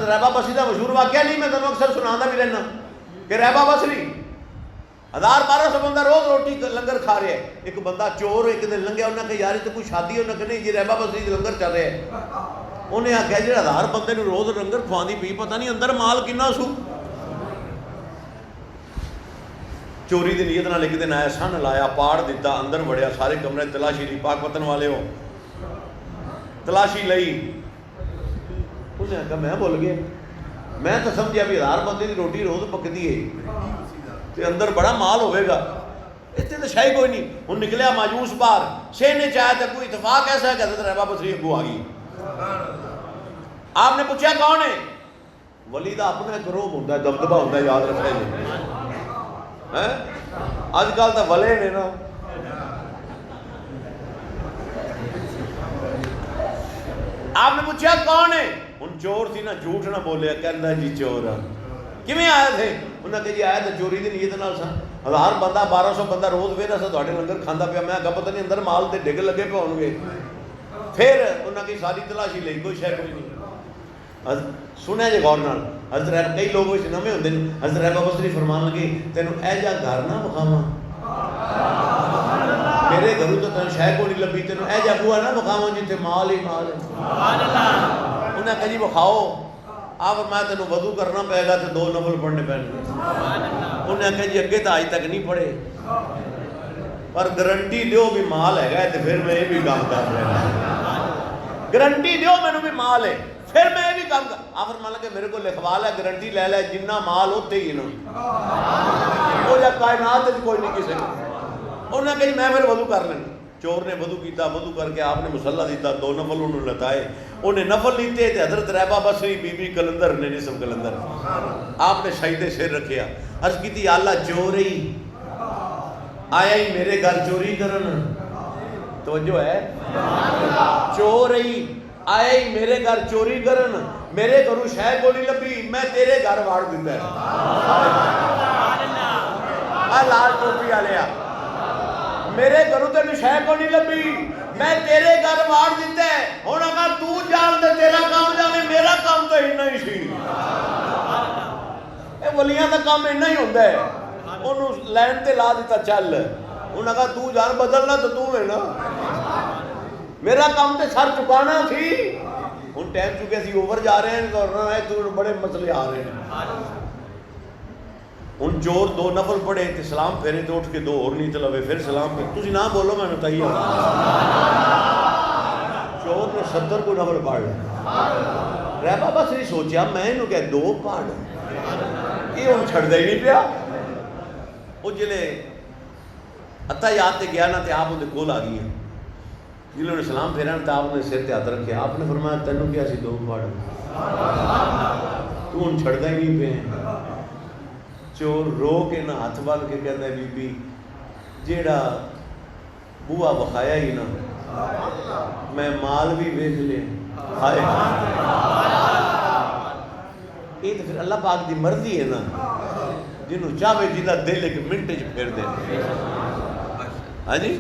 रैबा बसरी का मशहूर वाकया नहीं, मैं तुम्हें अक्सर सुनाता भी रहना कि रैबा बसरी 1000-1200 बंदा रोज रोटी लंगर खा रहा है। एक बंदा चोर एक दिन लंघिया, उन्हें कहा यार तो कोई शादी उन्हें कहा नहीं जी रैबा बसरी का लंगर चल रहा है। उन्हें आख्या जो 1000 बंदे रोज लंगर खवाती पी, पता नहीं अंदर माल किन्ना सू। चोरी की नीयत नाल एक दिन आया, सन लाया, पाड़ दिता, अंदर वड़िया, सारे कमरे तलाशी ली, पाक पतन वाले हो तलाशी लई। उन्हें आख्या मैं भुल गया, मैं तो समझिया भी 1000 बंदे की रोटी रोज पकती है तो अंदर बड़ा माल होगा, इतने तो शाही कोई नहीं। हूँ निकलिया मायूस बाहर, शेर ने चाहे तो कोई इतफाक ऐसा है कि हज़रत रैबा बसरी अगू आ गई। आपने पूछा कौन है? वली का अपना एक रोब होता है, दबदबा होता है, याद रखना है। अजकल तो वले ने ना, आपने पूछा कौन है? हूँ चोर थी ना, झूठ ना बोलिया, कहता जी चोर आ। किमें आए थे? उन्हें कहा जी आया तो चोरी की नीयत नाल सा, 1000 बंदा 1200 बंदा रोज वेरा सा तुहाडे लंगर खांदा पिया। मैं कहा पता नहीं अंदर माल ते डिग लगे पे होणगे। फिर उन्हें कही सारी तलाशी ली, कोई शय कोई नहीं। सुनिया जे गौर नाल, हज़रत कई लोग इस नवे होंदे ने, हज़रत रैबा बसरी फरमान लगे तैनूं ऐ जा घर ना विखावां, मेरे घरों तो तैनूं शय कोई नहीं लभी, तैनूं ऐ जा बूआ ना विखावां जिथे माल ही माल है। उन्हें कहा जी विखाओ। आप मैं तेन वजू करना पेगा तो 2 नफल पढ़ने पैणगे। उन्हें आख्या जी अगे तो अज तक नहीं पढ़े, पर गारंटी दो भी माल है तो फिर मैं ये भी काम कर रहा। गारंटी दो मैनू भी माल है, फिर मैं ये भी काम कर। आप मान लगे मेरे को लिखवा लै, गारंटी ले लै, जिन्ना माल उत्ते ही ना वो या कायनात कोई नहीं किसी को। उन्हें कही मैं फिर वजू कर लेना। चोर ने वजू किया, वजू करके आपने मुसल्ला दिता, 2 नफल उन्होंने लताए। उन्हें नफल लीते तो हज़रत रैबा बसरी बीबी कलंदर ने निसब कलंदर, आपने शहीदे सिर रखिया। अर्ज की अल्लाह चोर ही आया ही मेरे घर चोरी करन, तवज्जो है, चोर ही आया ही मेरे घर चोरी करन, मेरे घरों शह को नहीं लभी, मैं तेरे घर वाड़ दिता है। लाल टोपी वाले मेरे घरों तेन शह को नहीं लभी, मैं तेरे घर वाड़ दिता है। हुण अगर तू जान ते तेरा काम जावे, मेरा काम तो इन्ना ही सी। वलियां का काम इन्ना ही होंदा है, उन्होंने लैन ते ला दिता चल। हुण अगर तू जान बदलना तो तू है ना, मेरा काम तो सर चुकाना सी। हुण टाइम चुके सी, ओवर जा रहे हैं, तू बड़े मसले आ रहे हैं। हुण चोर 2 नफल पढ़े तो सलाम फेरे तो उठ के 2 होर नीत लवे, फिर सलाम पे तुझी ना बोलो मैं बताइए। चोर ने 70 को नफल पढ़ लिया। रैबा बसरी सोचा मैं इन्हों क्या 2 पढ़, ये हम छड़ता ही नहीं पिया। वो जिले अत्ता याद से गया ना तो आप उनके कोल आ गई, जिन्होंने सलाम फेरा तो आपने सिर ते हाथ रखे, आपने फरमाया तेनों क्या सी 2 पढ़, तू हम छड़ता ही नहीं पे। चोर रो के ना हाथ बल के कहता बीबी जेड़ा बूआ विखाया ही ना, मैं माल भी वेख ले। हाय ये तो फिर अल्लाह पाक की मर्जी है ना, जिन्हों चाहे जिदा दिल एक मिनट च फेर दे। हाँ जी